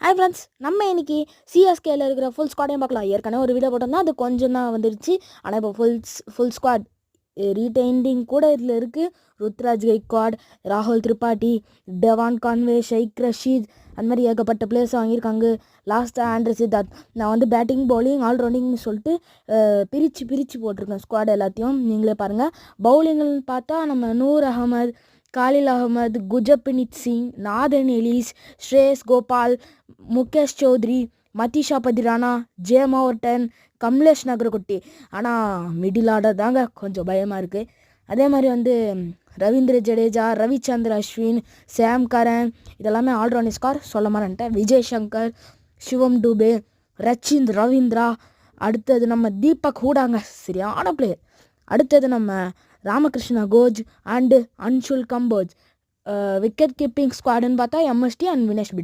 Hi friends, நம்ம இன்னைக்கு சிஎஸ்கேல இருக்கிற ஃபுல் ஸ்குவாடையும் பார்க்கலாம். ஏற்கனவே ஒரு வீடியோ போட்டோம்னா அது கொஞ்சம் தான் வந்துருச்சு. ஆனால் இப்போ ஃபுல் ஸ்குவாட் ரீடைண்டிங் கூட இதில் இருக்குது. ருத்ராஜ் கெய்க்வாட், ராகுல் திரிபாட்டி, டெவான் கான்வே, ஷெய்க் ரஷீத், அந்த மாதிரி ஏகப்பட்ட பிளேயர்ஸ் வாங்கியிருக்காங்க. லாஸ்ட்டாக ஆண்ட்ரஸ் சித்தார்த். நான் வந்து பேட்டிங் பவுலிங் ஆல்ரவுண்டிங்னு சொல்லிட்டு பிரித்து போட்டிருக்கேன் ஸ்குவாட் எல்லாத்தையும். நீங்களே பாருங்கள். பவுலிங்னு பார்த்தா நம்ம நூர் அகமது, காலில் அகமது, குஜப்ரீத் சிங், நாதன் எலிஸ், ஸ்ரேயஸ் கோபால், முகேஷ் சௌத்ரி, மதிஷா பதிரானா, ஜே மோர்டன், கம்லேஷ் நகர்குட்டி. ஆனால் மிடில் ஆர்டர் தாங்க கொஞ்சம் பயமாக இருக்குது. அதே மாதிரி வந்து ரவீந்திர ஜடேஜா, ரவிச்சந்திர அஸ்வின், சாம் கரன், இதெல்லாமே ஆல்ரவுண்ட் ஸ்கார் சொல்ல மாட்டேன். விஜய் சங்கர், சிவம் டூபே, ரச்சிந்த் ரவீந்திரா, அடுத்தது நம்ம தீபக் ஹூடாங்க சரியான பிளேயர். அடுத்தது நம்ம Ramakrishna Ghosh and Anshul Kamboj. Wicket keeping ஸ்குவாடுன்னு பார்த்தா எம்எஸ்டி அண்ட் வினேஷ் பிடி.